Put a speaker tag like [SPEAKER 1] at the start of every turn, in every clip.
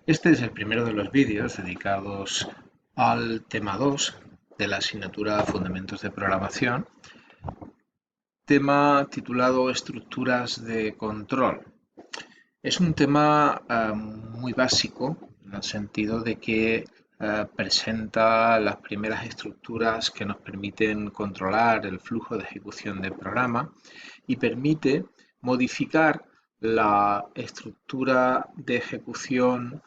[SPEAKER 1] Este es el primero de los vídeos dedicados al tema 2 de la asignatura Fundamentos de Programación, tema titulado Estructuras de control. Es un tema muy básico en el sentido de que presenta las primeras estructuras que nos permiten controlar el flujo de ejecución del programa y permite modificar la estructura de ejecución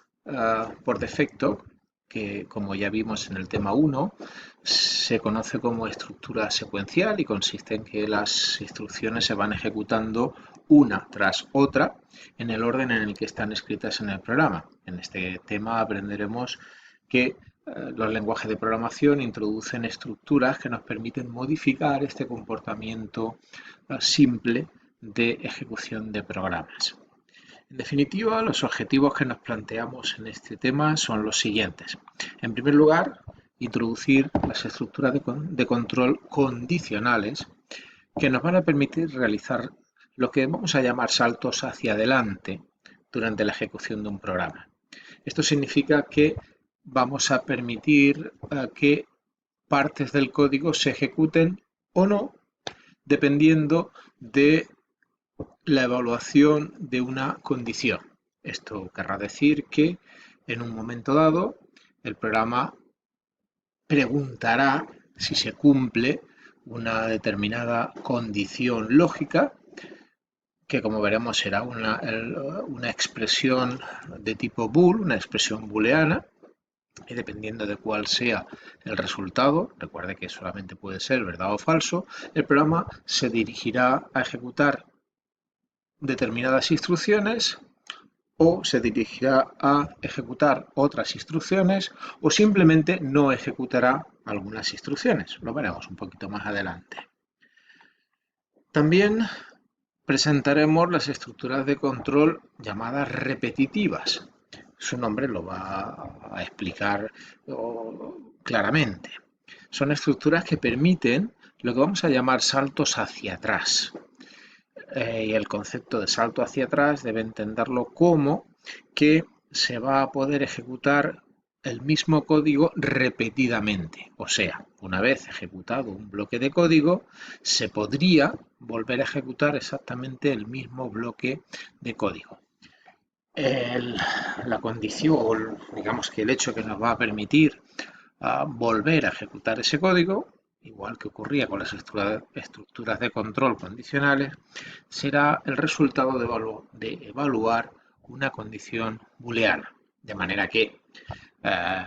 [SPEAKER 1] por defecto, que como ya vimos en el tema 1, se conoce como estructura secuencial y consiste en que las instrucciones se van ejecutando una tras otra en el orden en el que están escritas en el programa. En este tema aprenderemos que los lenguajes de programación introducen estructuras que nos permiten modificar este comportamiento simple de ejecución de programas. En definitiva, los objetivos que nos planteamos en este tema son los siguientes. En primer lugar, introducir las estructuras de control condicionales que nos van a permitir realizar lo que vamos a llamar saltos hacia adelante durante la ejecución de un programa. Esto significa que vamos a permitir que partes del código se ejecuten o no, dependiendo de la evaluación de una condición. Esto querrá decir que en un momento dado el programa preguntará si se cumple una determinada condición lógica, que como veremos será una expresión de tipo bool, una expresión booleana, y dependiendo de cuál sea el resultado, recuerde que solamente puede ser verdad o falso, el programa se dirigirá a ejecutar determinadas instrucciones o se dirigirá a ejecutar otras instrucciones o simplemente no ejecutará algunas instrucciones. Lo veremos un poquito más adelante. También presentaremos las estructuras de control llamadas repetitivas. Su nombre lo va a explicar claramente. Son estructuras que permiten lo que vamos a llamar saltos hacia atrás. Y el concepto de salto hacia atrás debe entenderlo como que se va a poder ejecutar el mismo código repetidamente. O sea, una vez ejecutado un bloque de código, se podría volver a ejecutar exactamente el mismo bloque de código. La condición, digamos que el hecho que nos va a permitir volver a ejecutar ese código, igual que ocurría con las estructuras de control condicionales, será el resultado de evaluar una condición booleana. De manera que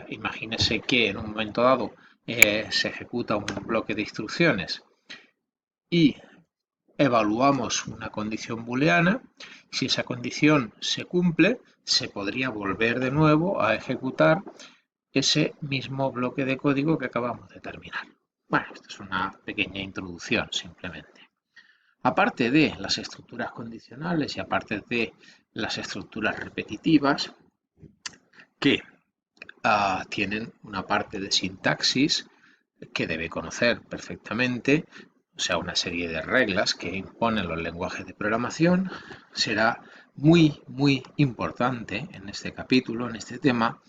[SPEAKER 1] imagínese que en un momento dado se ejecuta un bloque de instrucciones y evaluamos una condición booleana. Si esa condición se cumple, se podría volver de nuevo a ejecutar ese mismo bloque de código que acabamos de terminar. Bueno, esto es una pequeña introducción simplemente. Aparte de las estructuras condicionales y aparte de las estructuras repetitivas, que tienen una parte de sintaxis que debe conocer perfectamente, o sea, una serie de reglas que imponen los lenguajes de programación, será muy importante en este capítulo, en este tema,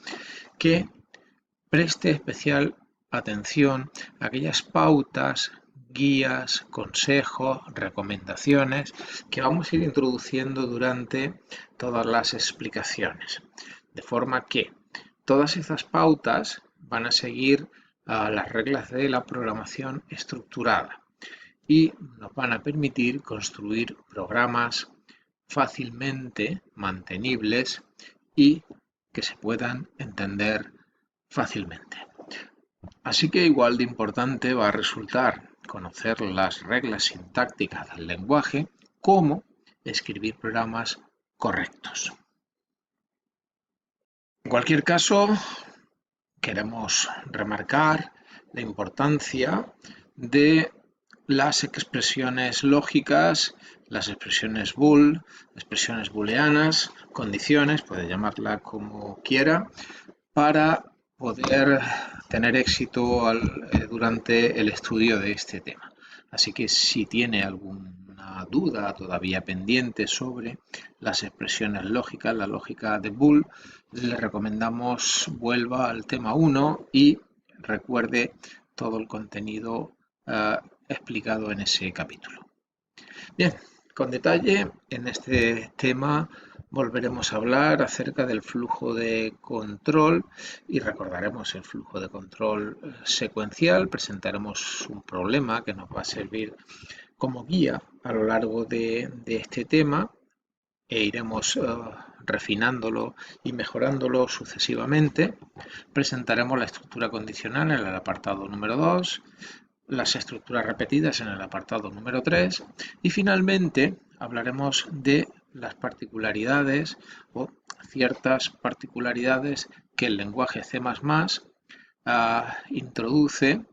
[SPEAKER 1] que preste especial atención a aquellas pautas, guías, consejos, recomendaciones que vamos a ir introduciendo durante todas las explicaciones. De forma que todas esas pautas van a seguir las reglas de la programación estructurada y nos van a permitir construir programas fácilmente mantenibles y que se puedan entender fácilmente. Así que igual de importante va a resultar conocer las reglas sintácticas del lenguaje como escribir programas correctos. En cualquier caso, queremos remarcar la importancia de las expresiones lógicas, las expresiones bool, expresiones booleanas, condiciones, puede llamarla como quiera, para poder tener éxito durante el estudio de este tema. Así que si tiene alguna alguna duda todavía pendiente sobre las expresiones lógicas, la lógica de Boole, le recomendamos vuelva al tema 1 y recuerde todo el contenido explicado en ese capítulo. Bien, con detalle en este tema volveremos a hablar acerca del flujo de control y recordaremos el flujo de control secuencial. Presentaremos un problema que nos va a servir como guía a lo largo de este tema e iremos refinándolo y mejorándolo sucesivamente. Presentaremos la estructura condicional en el apartado número 2, las estructuras repetidas en el apartado número 3 y finalmente hablaremos de las particularidades o ciertas particularidades que el lenguaje C++ introduce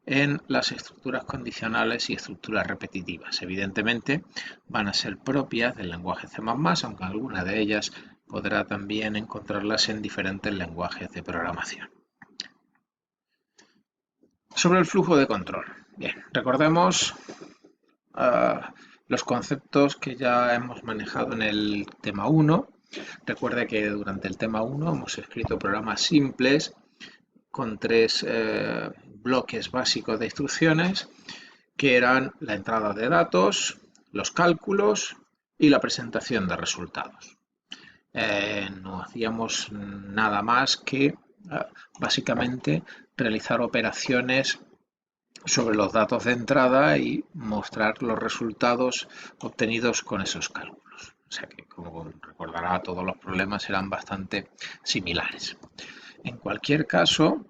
[SPEAKER 1] en las estructuras condicionales y estructuras repetitivas. Evidentemente van a ser propias del lenguaje C++, aunque alguna de ellas podrá también encontrarlas en diferentes lenguajes de programación. Sobre el flujo de control. Bien, recordemos los conceptos que ya hemos manejado en el tema 1. Recuerde que durante el tema 1 hemos escrito programas simples con 3 bloques básicos de instrucciones que eran la entrada de datos, los cálculos y la presentación de resultados. No hacíamos nada más que básicamente realizar operaciones sobre los datos de entrada y mostrar los resultados obtenidos con esos cálculos. O sea que, como recordará, todos los problemas eran bastante similares. En cualquier caso,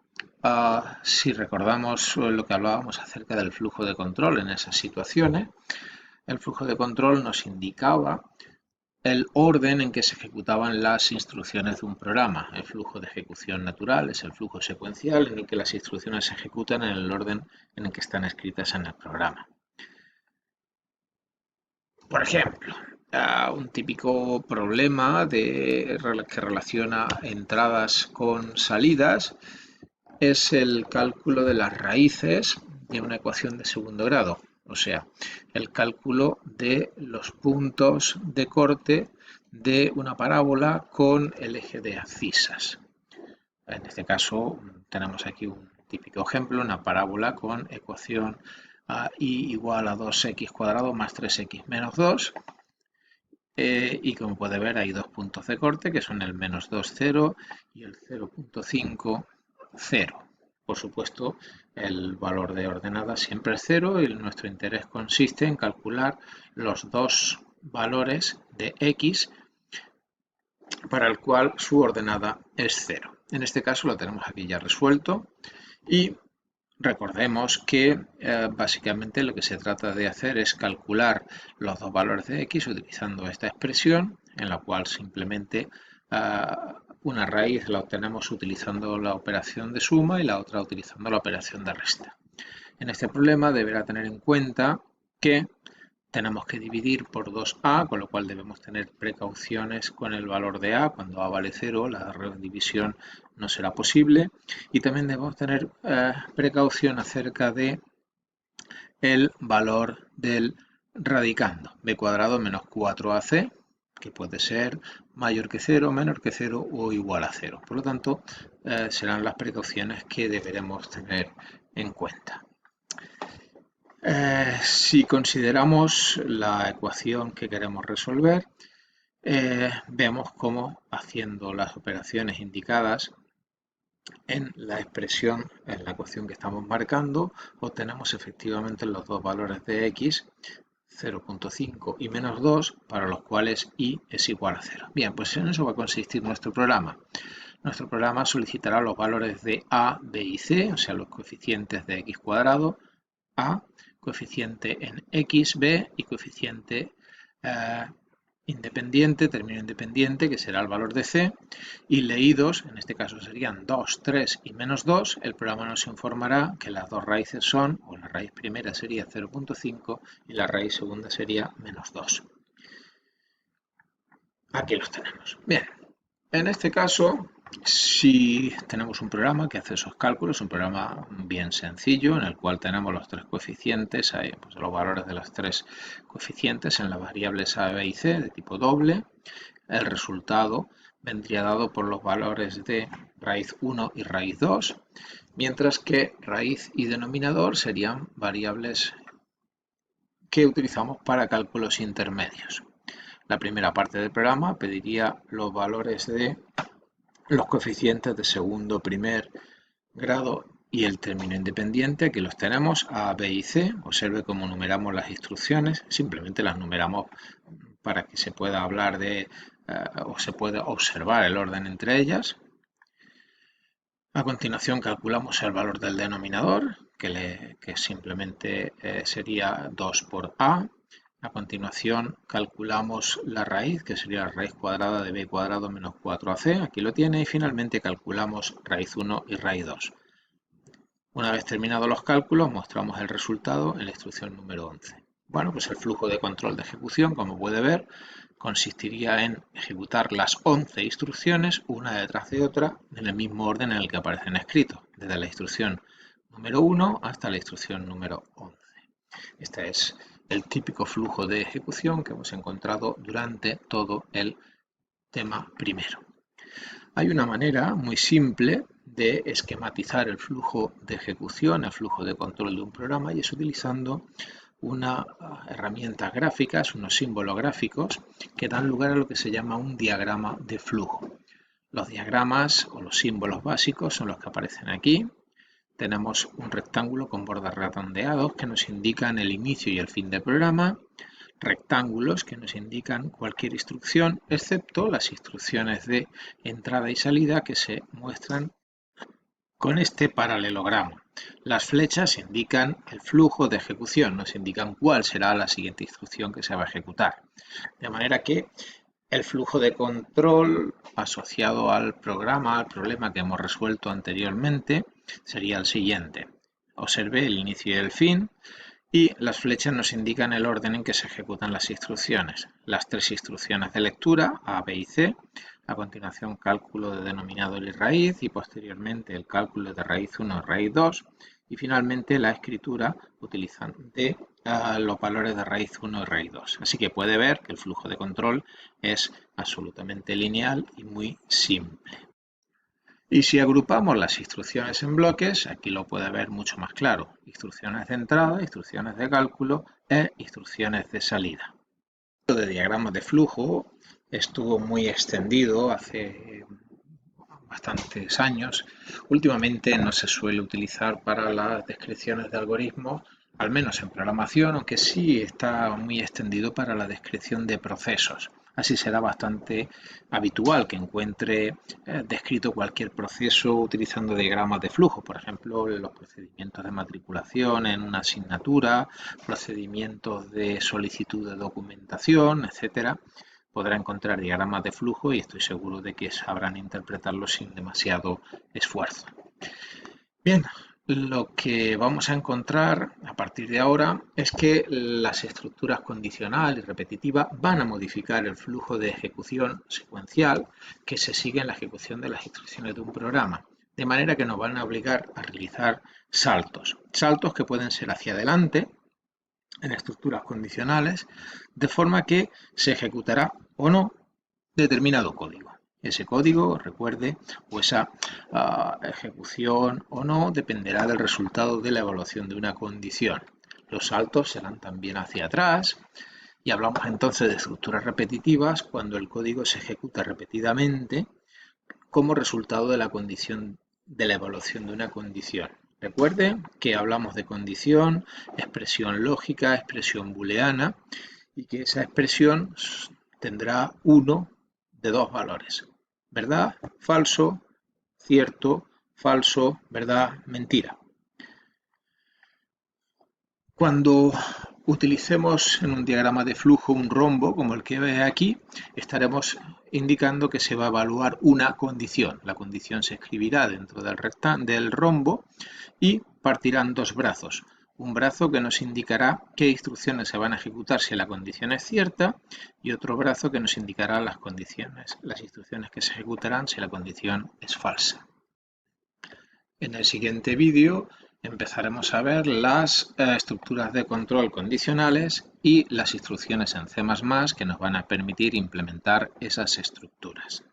[SPEAKER 1] si recordamos lo que hablábamos acerca del flujo de control en esas situaciones, el flujo de control nos indicaba el orden en que se ejecutaban las instrucciones de un programa. El flujo de ejecución natural es el flujo secuencial en el que las instrucciones se ejecutan en el orden en el que están escritas en el programa. Por ejemplo, un típico problema que relaciona entradas con salidas es el cálculo de las raíces de una ecuación de segundo grado, o sea, el cálculo de los puntos de corte de una parábola con el eje de abscisas. En este caso tenemos aquí un típico ejemplo, una parábola con ecuación y igual a 2x² más 3x menos 2. Y como puede ver hay dos puntos de corte que son el menos 2, 0 y el 0.5, 0. Por supuesto, el valor de ordenada siempre es 0 y nuestro interés consiste en calcular los dos valores de x para el cual su ordenada es 0. En este caso lo tenemos aquí ya resuelto y recordemos que básicamente lo que se trata de hacer es calcular los dos valores de x utilizando esta expresión en la cual simplemente una raíz la obtenemos utilizando la operación de suma y la otra utilizando la operación de resta. En este problema deberá tener en cuenta que tenemos que dividir por 2a, con lo cual debemos tener precauciones con el valor de a. Cuando a vale 0, la división no será posible. Y también debemos tener precaución acerca de el valor del radicando, b² menos 4ac, que puede ser mayor que 0, menor que 0 o igual a 0. Por lo tanto, serán las precauciones que deberemos tener en cuenta. Si consideramos la ecuación que queremos resolver, vemos cómo haciendo las operaciones indicadas en la expresión, en la ecuación que estamos marcando, obtenemos efectivamente los dos valores de x, 0.5 y menos 2, para los cuales y es igual a 0. Bien, pues en eso va a consistir nuestro programa. Nuestro programa solicitará los valores de a, b y c, o sea, los coeficientes de x², a, coeficiente en x, b y coeficiente independiente, término independiente, que será el valor de c, y leídos, en este caso serían 2, 3 y menos 2, el programa nos informará que las dos raíces son, o la raíz primera sería 0.5 y la raíz segunda sería menos 2. Aquí los tenemos. Bien, en este caso Si tenemos un programa que hace esos cálculos, un programa bien sencillo en el cual tenemos los tres coeficientes, pues los valores de los tres coeficientes en las variables a, b y c de tipo doble, el resultado vendría dado por los valores de raíz 1 y raíz 2, mientras que raíz y denominador serían variables que utilizamos para cálculos intermedios. La primera parte del programa pediría los valores de los coeficientes de segundo, primer grado y el término independiente. Aquí los tenemos a, b y c. Observe cómo numeramos las instrucciones, simplemente las numeramos para que se pueda hablar de o se pueda observar el orden entre ellas. A continuación calculamos el valor del denominador, que simplemente sería 2 por a. A continuación calculamos la raíz, que sería la raíz cuadrada de b cuadrado menos 4ac, aquí lo tiene, y finalmente calculamos raíz 1 y raíz 2. Una vez terminados los cálculos, mostramos el resultado en la instrucción número 11. Bueno, pues el flujo de control de ejecución, como puede ver, consistiría en ejecutar las 11 instrucciones una detrás de otra en el mismo orden en el que aparecen escritos, desde la instrucción número 1 hasta la instrucción número 11. Este es el típico flujo de ejecución que hemos encontrado durante todo el tema primero. Hay una manera muy simple de esquematizar el flujo de ejecución, el flujo de control de un programa, y es utilizando una herramienta gráfica, unos símbolos gráficos que dan lugar a lo que se llama un diagrama de flujo. Los diagramas o los símbolos básicos son los que aparecen aquí. Tenemos un rectángulo con bordes redondeados que nos indican el inicio y el fin del programa, rectángulos que nos indican cualquier instrucción, excepto las instrucciones de entrada y salida que se muestran con este paralelogramo. Las flechas indican el flujo de ejecución, nos indican cuál será la siguiente instrucción que se va a ejecutar. De manera que el flujo de control asociado al programa, al problema que hemos resuelto anteriormente, sería el siguiente. Observe el inicio y el fin, y las flechas nos indican el orden en que se ejecutan las instrucciones. Las tres instrucciones de lectura, A, B y C, a continuación cálculo de denominador y raíz, y posteriormente el cálculo de raíz 1 y raíz 2, y finalmente la escritura utilizando los valores de raíz 1 y raíz 2. Así que puede ver que el flujo de control es absolutamente lineal y muy simple. Y si agrupamos las instrucciones en bloques, aquí lo puede ver mucho más claro. Instrucciones de entrada, instrucciones de cálculo e instrucciones de salida. El de diagramas de flujo estuvo muy extendido hace bastantes años. Últimamente no se suele utilizar para las descripciones de algoritmos, al menos en programación, aunque sí está muy extendido para la descripción de procesos. Así será bastante habitual que encuentre descrito cualquier proceso utilizando diagramas de flujo, por ejemplo, los procedimientos de matriculación en una asignatura, procedimientos de solicitud de documentación, etcétera. Podrá encontrar diagramas de flujo y estoy seguro de que sabrán interpretarlos sin demasiado esfuerzo. Bien, lo que vamos a encontrar a partir de ahora es que las estructuras condicional y repetitiva van a modificar el flujo de ejecución secuencial que se sigue en la ejecución de las instrucciones de un programa, de manera que nos van a obligar a realizar saltos que pueden ser hacia adelante en estructuras condicionales, de forma que se ejecutará o no determinado código. Ese código, recuerde, o esa ejecución o no dependerá del resultado de la evaluación de una condición. Los saltos serán también hacia atrás y hablamos entonces de estructuras repetitivas cuando el código se ejecuta repetidamente como resultado de la condición de la evaluación de una condición. Recuerde que hablamos de condición, expresión lógica, expresión booleana, y que esa expresión tendrá uno de dos valores: verdad, falso, cierto, falso, verdad, mentira. Cuando utilicemos en un diagrama de flujo un rombo como el que ve aquí, estaremos indicando que se va a evaluar una condición. La condición se escribirá dentro del rombo y partirán dos brazos. un brazo que nos indicará qué instrucciones se van a ejecutar si la condición es cierta y otro brazo que nos indicará las instrucciones que se ejecutarán si la condición es falsa. En el siguiente vídeo empezaremos a ver las estructuras de control condicionales y las instrucciones en C++ que nos van a permitir implementar esas estructuras.